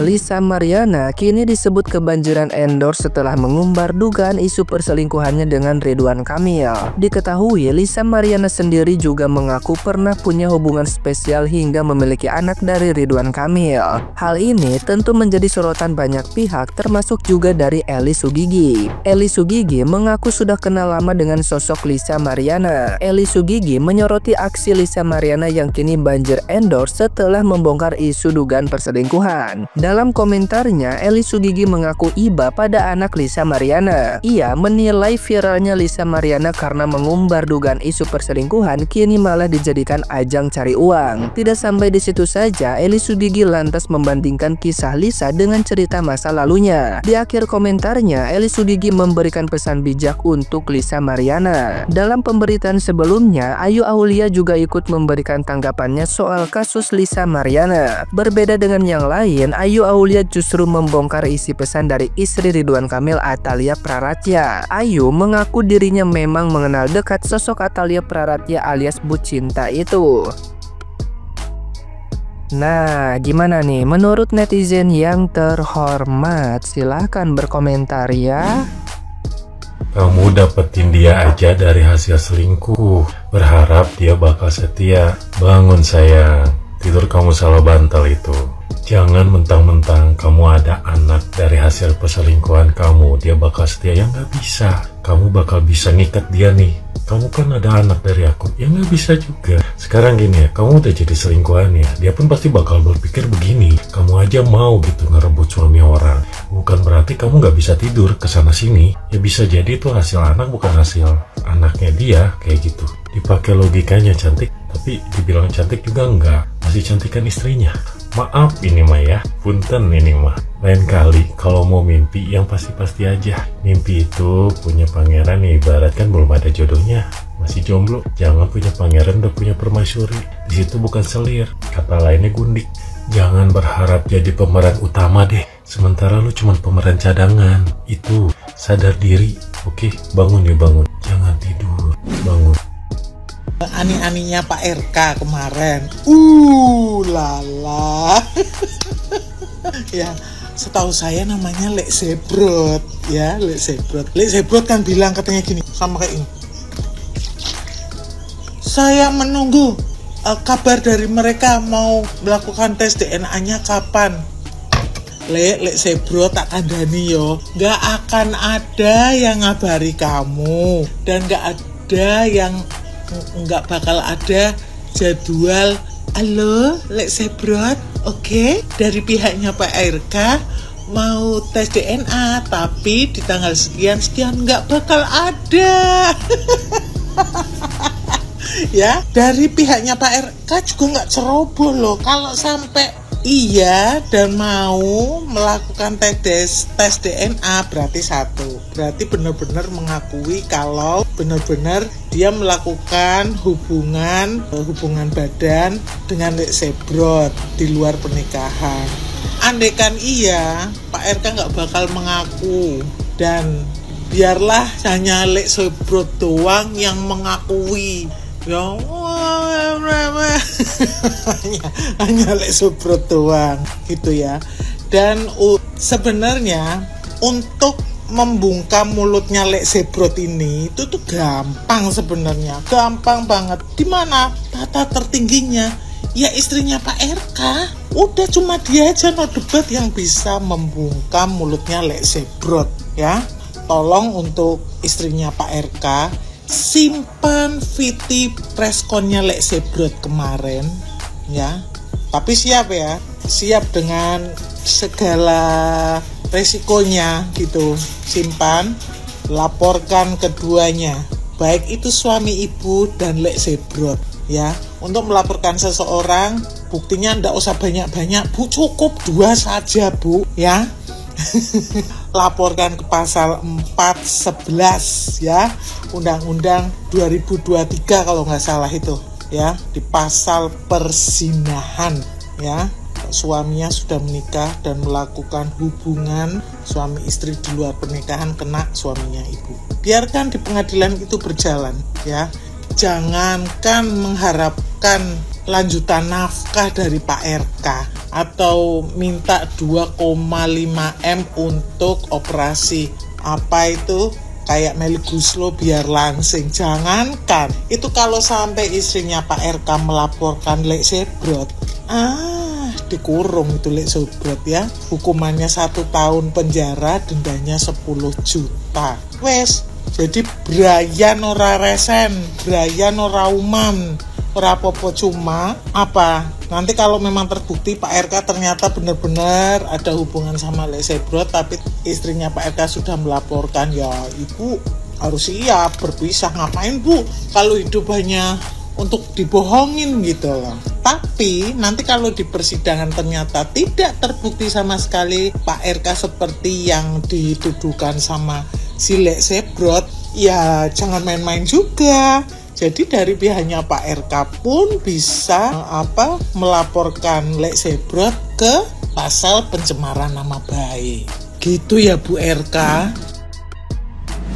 Lisa Mariana kini disebut kebanjiran endorse setelah mengumbar dugaan isu perselingkuhannya dengan Ridwan Kamil. Diketahui Lisa Mariana sendiri juga mengaku pernah punya hubungan spesial hingga memiliki anak dari Ridwan Kamil. Hal ini tentu menjadi sorotan banyak pihak termasuk juga dari Eli Sugigi. Eli Sugigi mengaku sudah kenal lama dengan sosok Lisa Mariana. Eli Sugigi menyoroti aksi Lisa Mariana yang kini banjir endorse setelah membongkar isu dugaan perselingkuhan. Dalam komentarnya, Eli Sugigi mengaku iba pada anak Lisa Mariana. Ia menilai viralnya Lisa Mariana karena mengumbar dugaan isu perselingkuhan kini malah dijadikan ajang cari uang. Tidak sampai di situ saja, Eli Sugigi lantas membandingkan kisah Lisa dengan cerita masa lalunya. Di akhir komentarnya, Eli Sugigi memberikan pesan bijak untuk Lisa Mariana. Dalam pemberitaan sebelumnya, Ayu Aulia juga ikut memberikan tanggapannya soal kasus Lisa Mariana. Berbeda dengan yang lain, Ayu Aulia justru membongkar isi pesan dari istri Ridwan Kamil, Atalia Praratya. Ayu mengaku dirinya memang mengenal dekat sosok Atalia Praratya alias Bu Cinta itu. Nah, gimana nih menurut netizen yang terhormat? Silahkan berkomentar ya. Kamu dapetin dia aja dari hasil selingkuh, berharap dia bakal setia. Bangun sayang, tidur kamu salah bantal itu. Jangan mentang-mentang kamu ada anak dari hasil perselingkuhan kamu, dia bakal setia. Ya nggak bisa. Kamu bakal bisa ngikat dia nih. Kamu kan ada anak dari aku. Ya nggak bisa juga. Sekarang gini ya, kamu udah jadi selingkuhan ya. Dia pun pasti bakal berpikir begini. Kamu aja mau gitu ngerebut suami orang. Bukan berarti kamu nggak bisa tidur kesana sini. Ya bisa jadi itu hasil anak bukan hasil anaknya dia, kayak gitu. Dipakai logikanya cantik, tapi dibilang cantik juga enggak. Masih cantikan istrinya. Maaf ini mah ya, punten ini mah. Lain kali kalau mau mimpi yang pasti-pasti aja. Mimpi itu punya pangeran nih, ibarat kan belum ada jodohnya, masih jomblo. Jangan punya pangeran udah punya permaisuri. Di situ bukan selir, kata lainnya gundik. Jangan berharap jadi pemeran utama deh, sementara lu cuma pemeran cadangan. Itu sadar diri. Oke, bangun ya bangun. Jangan tidur, bangun. Ani-aninya Pak RK kemarin, lala. Ya, setahu saya namanya Lek Zebrot, ya Lek Zebrot. Lek Zebrot kan bilang katanya gini, sama kayak ini. Saya menunggu kabar dari mereka mau melakukan tes DNA-nya kapan. Lek Zebrot tak kandani yo, nggak akan ada yang ngabari kamu dan nggak bakal ada jadwal. Halo Lek Zebrot, oke, dari pihaknya Pak RK mau tes DNA tapi di tanggal sekian nggak bakal ada. Ya, dari pihaknya Pak RK juga nggak ceroboh loh. Kalau sampai iya dan mau melakukan tes DNA, berarti berarti benar-benar mengakui kalau benar-benar dia melakukan hubungan badan dengan Lek Zebrot di luar pernikahan. Andaikan iya, Pak RK nggak bakal mengaku, dan biarlah hanya Lek Zebrot doang yang mengakui. Ya, hanya Lek Zebrot doang gitu ya. Dan sebenarnya untuk membungkam mulutnya Lek Zebrot ini itu tuh gampang sebenarnya, gampang banget. Di mana tata tertingginya? Ya istrinya Pak RK. Udah cuma dia aja no debat yang bisa membungkam mulutnya Lek Zebrot ya. Tolong untuk istrinya Pak RK, simpan VT pressconnya Lek Zebrot kemarin ya. Tapi siap ya, siap dengan segala resikonya gitu. Simpan, laporkan keduanya, baik itu suami ibu dan Lek Zebrot ya. Untuk melaporkan seseorang, buktinya ndak usah banyak-banyak Bu, cukup 2 saja Bu ya. Laporkan ke pasal 411 ya, Undang-Undang 2023 kalau nggak salah itu ya, di pasal perzinahan ya. Suaminya sudah menikah dan melakukan hubungan suami istri di luar pernikahan, kena suaminya ibu. Biarkan di pengadilan itu berjalan ya. Jangankan mengharapkan lanjutan nafkah dari Pak RK atau minta 2,5 M untuk operasi apa itu kayak Meli Guslo biar langsing. Jangankan itu, kalau sampai istrinya Pak RK melaporkan Lek Sebrot, dikurung itu Lek Sebrot ya. Hukumannya 1 tahun penjara, dendanya 10 juta. Wes, jadi Brian ora resen, Brian ora umam, ora apa-apa. Cuma apa, nanti kalau memang terbukti Pak RK ternyata benar-benar ada hubungan sama Lek Sebrot, tapi istrinya Pak RK sudah melaporkan, ya ibu harus siap berpisah. Ngapain bu kalau hidup hanya untuk dibohongin gitu loh. Tapi nanti kalau di persidangan ternyata tidak terbukti sama sekali Pak RK seperti yang dituduhkan sama si Lek Sebrot, ya jangan main-main juga. Jadi dari pihaknya Pak RK pun bisa melaporkan Lek Sebrot ke pasal pencemaran nama baik. Gitu ya Bu RK.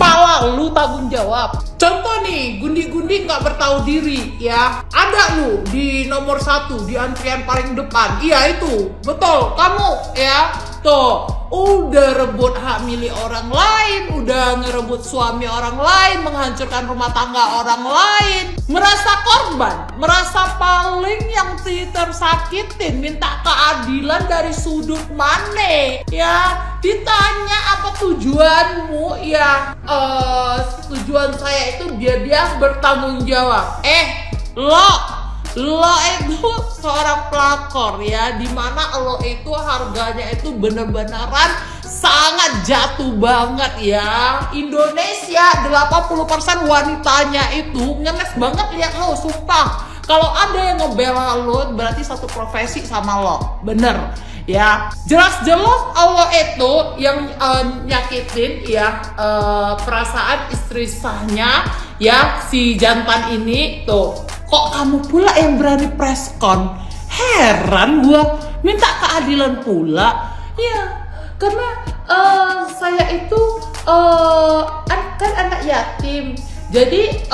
Pala lu tanggung jawab. Contoh nih, gundi-gundi nggak bertahu diri ya. Ada lu di nomor 1 di antrian paling depan. Iya itu, betul kamu ya. Tuh, udah rebut hak milik orang lain, udah ngerebut suami orang lain, menghancurkan rumah tangga orang lain, merasa korban, merasa paling yang tersakitin, minta keadilan dari sudut mana ya. Ditanya apa tujuanmu ya, tujuan saya itu biar dia bertanggung jawab. Lo itu seorang pelakor ya, dimana lo itu harganya itu bener-beneran sangat jatuh banget ya. Indonesia 80% wanitanya itu ngenes banget lihat lo, sumpah. Kalau ada yang ngebela lo berarti satu profesi sama lo, bener ya. Jelas-jelas Allah itu yang nyakitin ya perasaan istri sahnya ya, si jantan ini tuh. Kok kamu pula yang berani preskon? Heran gua, minta keadilan pula. Ya, karena saya itu kan anak yatim. Jadi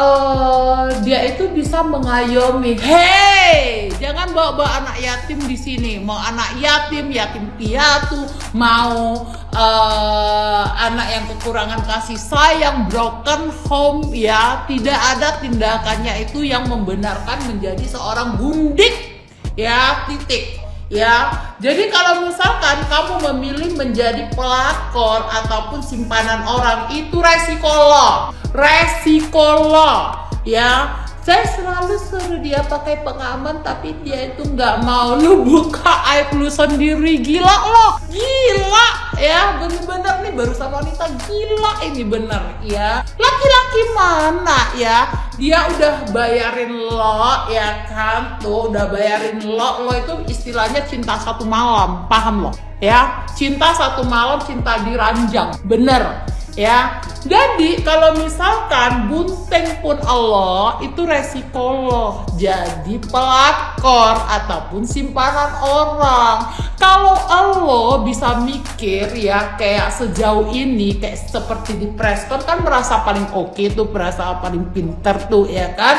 dia itu bisa mengayomi. Hey, jangan bawa-bawa anak yatim di sini. Mau anak yatim, yatim piatu, mau anak yang kekurangan kasih sayang, broken home ya, tidak ada tindakannya itu yang membenarkan menjadi seorang gundik ya, titik ya. Jadi kalau misalkan kamu memilih menjadi pelakor ataupun simpanan orang, itu resiko lo ya. Saya selalu suruh dia pakai pengaman, tapi dia itu nggak mau. Lu buka aib lu sendiri, gila lo, gila ya, bener-bener nih barusan wanita gila ini bener ya. Laki-laki mana ya, dia udah bayarin lo ya kan, tuh udah bayarin lo itu istilahnya cinta 1 malam, paham lo ya, cinta 1 malam, cinta diranjang, bener ya. Jadi kalau misalkan bunting pun Allah, itu resiko lo jadi pelakor ataupun simpanan orang. Kalau Allah bisa mikir ya kayak sejauh ini, kayak seperti di Preston kan merasa paling oke tuh, merasa paling pinter tuh ya kan.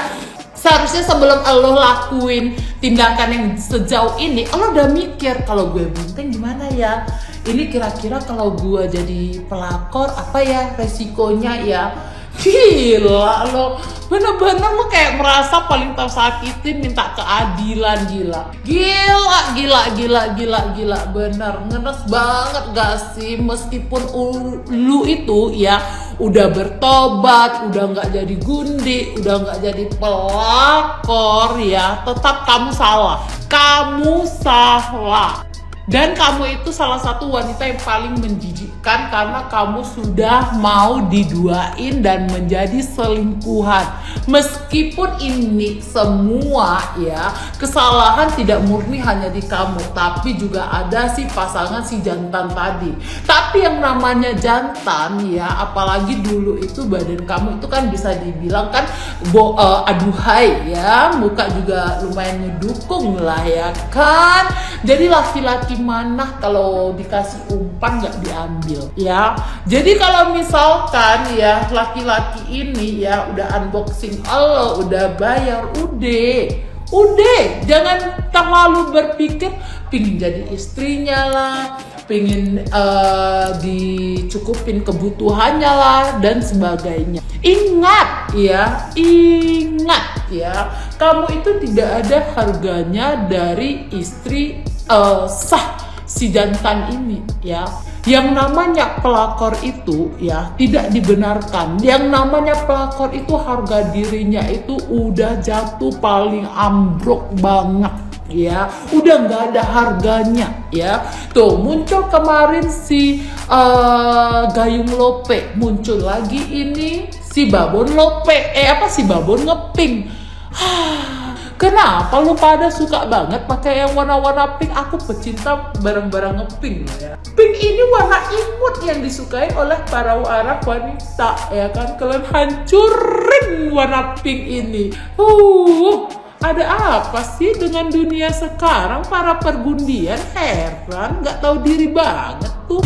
Seharusnya sebelum Allah lakuin tindakan yang sejauh ini, Allah udah mikir, kalau gue bunting gimana ya? Ini kira-kira kalau gue jadi pelakor apa ya resikonya ya? Gila lo, bener-bener lo kayak merasa paling tersakitin, minta keadilan. Gila, bener, ngenes banget gak sih? Meskipun lu itu ya udah bertobat, udah gak jadi gundi, udah gak jadi pelakor ya, tetap kamu salah. Dan kamu itu salah satu wanita yang paling menjijikkan karena kamu sudah mau diduain dan menjadi selingkuhan. Meskipun ini semua ya, kesalahan tidak murni hanya di kamu, tapi juga ada si pasangan si jantan tadi. Tapi yang namanya jantan ya, apalagi dulu itu badan kamu itu kan bisa dibilang kan aduhai ya, muka juga lumayan ngedukung lah ya kan. Jadi laki-laki mana kalau dikasih umpan nggak diambil ya. Jadi kalau misalkan ya laki-laki ini ya udah unboxing Allah, udah bayar, Udah, jangan terlalu berpikir pingin jadi istrinya lah, pingin dicukupin kebutuhannya lah dan sebagainya. Ingat ya, kamu itu tidak ada harganya dari istri sah si jantan ini ya. Yang namanya pelakor itu ya tidak dibenarkan. Yang namanya pelakor itu harga dirinya itu udah jatuh paling ambruk banget ya, udah nggak ada harganya ya. Tuh muncul kemarin si Gayung Lope, muncul lagi ini si Babon Lope, si Babon Ngeping. Kenapa lu pada suka banget pakai yang warna-warna pink? Aku pecinta barang-barang ngepink ya. Pink ini warna imut yang disukai oleh para wanita ya kan. Kalian hancurin warna pink ini. Ada apa sih dengan dunia sekarang? Para pergundian heran, nggak tahu diri banget tuh.